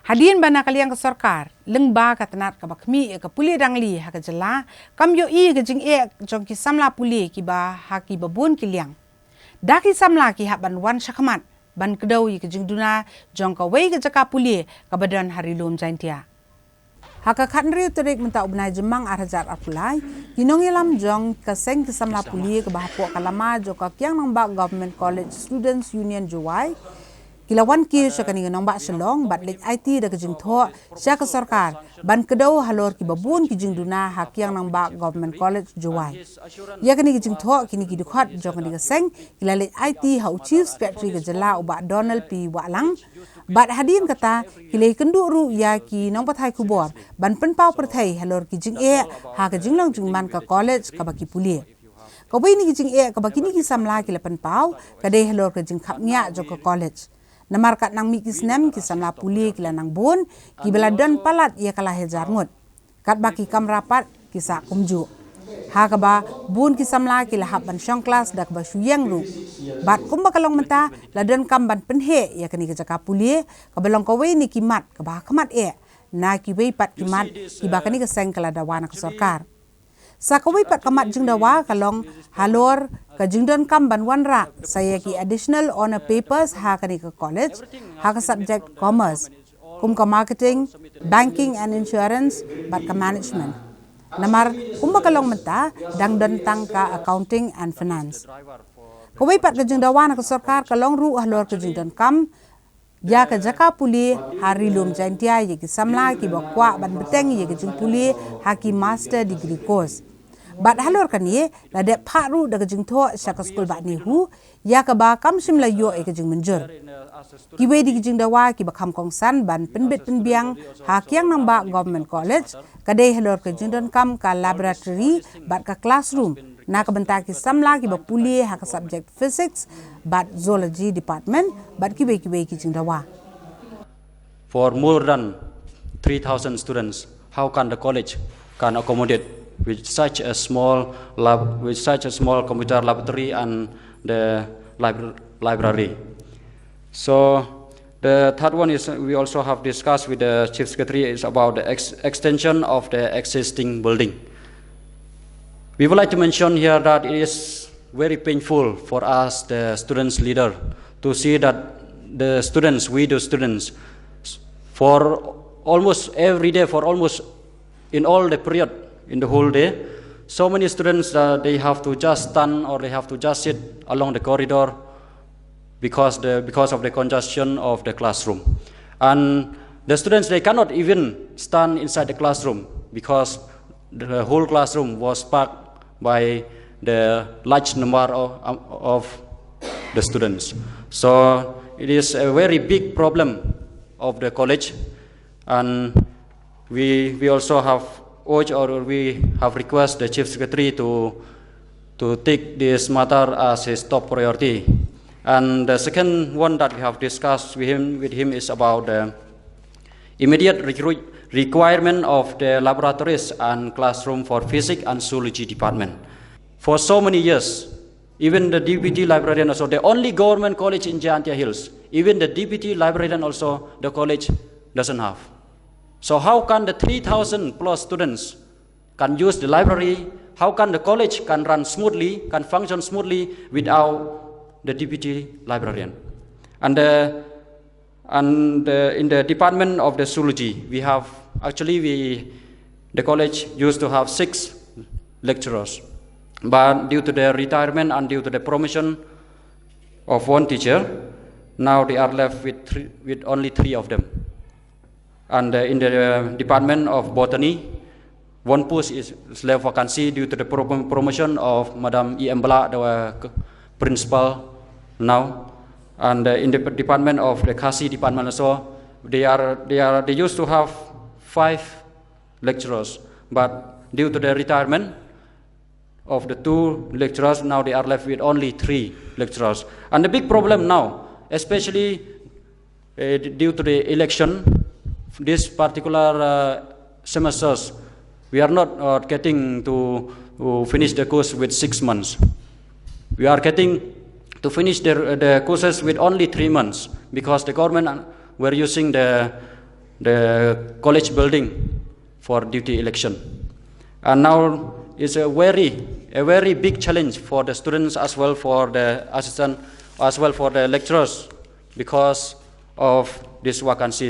Hadian bana kalian ke sarkar, lengba katanat ka bakmi ka puli rangli ha ka jela, kam yo i ka jing jong ki samla puli ki ba ha ki babun ki liang. Daki samla ki haban wan syakmat, ban kedau i ka jing duna jong ka wei ka jaka puli ka badan hari lom jaintia. Ha ka khatnri terik menta ubnai jemang arhajat apulai, kinong ilam jong ka seng ki samla puli ka bahapo kalama jong ka Kiang Nangbah Government College Students Union Juwai, Kilawan ki syakani nong bak selong bat lek IT da kejing tho syak sarkar ban kedau halor ki babun ki jing duna ha Kiang Nangbah Government College Juwai ya kani kejing tho kini ki dukhat jong ni seng kila lek IT ha chief secretary ke jela uba Donald P Walang bat hadin kata kile kendu ru ya ki nong pathai kubor ban penpau perthai halor ki jing ha kejing long jing man ka college ka baki puli ka bai ni kejing ka baki ni ki samla kila penpau ka dei halor kejing Khapngiah jong ka college Namar kat nang mikis nem ki samla puli kila nang bun ki beladon palat ia kalah hejar ngut kat baki kam rapat ki sa kumju ha ka ba bun ki samla kila hab ban syong kelas dak ba syuyang ru bat kum ba kalong menta ladon kam ban penhe ia kani ka jaka puli ka belong ka we ni kimat ka ba kamat na ki we pat kimat ki ba kani ka seng kala dawana ka sarkar Sakawai pat kamat jing dawa kalong halor ka jingdon kam ban wanra saya ki additional honor papers ha kani ka college ha ka subject commerce kum ka marketing banking and insurance bat ka management namar kum ba kalong menta dang don tang ka accounting and finance kawai pat ka jing dawa na ka sarkar kalong ru halor ka jingdon kam ya ka jaka puli hari lum jaintia ye ki samla ki bakwa ban beteng ye ki jing puli ha ki master degree course bat halor kan ye la de pharu da jing tho saka school ba ni hu ya ka ba kam sim la yo e ka jing menjur ki we di jing dawa ki ba kham kong san ban penbet penbiang ha Kiang Nangbah Government College ka de halor ka jing don kam ka laboratory bat ka classroom na ka bentar ki samla ki ba puli ha ka subject physics bat zoology department bat ki we ki jing dawa for more than 3,000 students how can the college can accommodate with such a small computer laboratory and the library. So the third one is we also have discussed with the Chief Secretary is about the extension of the existing building. We would like to mention here that it is very painful for us, the students leader, to see that the students, for almost every day, for almost in all the period, in the whole day, so many students they have to just stand or they have to just sit along the corridor because of the congestion of the classroom, and the students they cannot even stand inside the classroom because the whole classroom was packed by the large number of the students. So it is a very big problem of the college, and we also have urged or we have requested the Chief Secretary to take this matter as his top priority. And the second one that we have discussed with him is about the immediate requirement of the laboratories and classroom for physics and zoology department. For so many years, even the deputy librarian also, the only government college in Jaintia Hills, even the deputy librarian also, the college doesn't have. So how can the 3,000 plus students can use the library? How can the college can run smoothly, can function smoothly without the deputy librarian? And in the department of the zoology, we have the college used to have 6 lecturers, but due to the retirement and due to the promotion of one teacher, now they are left with only 3 of them. And in the department of botany, one post is left vacancy due to the promotion of Madam Ieng, the principal now. And in the department of the Kasi department also, they used to have 5 lecturers, but due to the retirement of the 2 lecturers, now they are left with only 3 lecturers. And the big problem now, especially due to the election, this particular semesters, we are not getting to finish the course with 6 months. We are getting to finish the courses with only 3 months because the government were using the the college building for duty election. And now it's a very big challenge for the students as well, for the assistant, as well for the lecturers, because of this vacancy.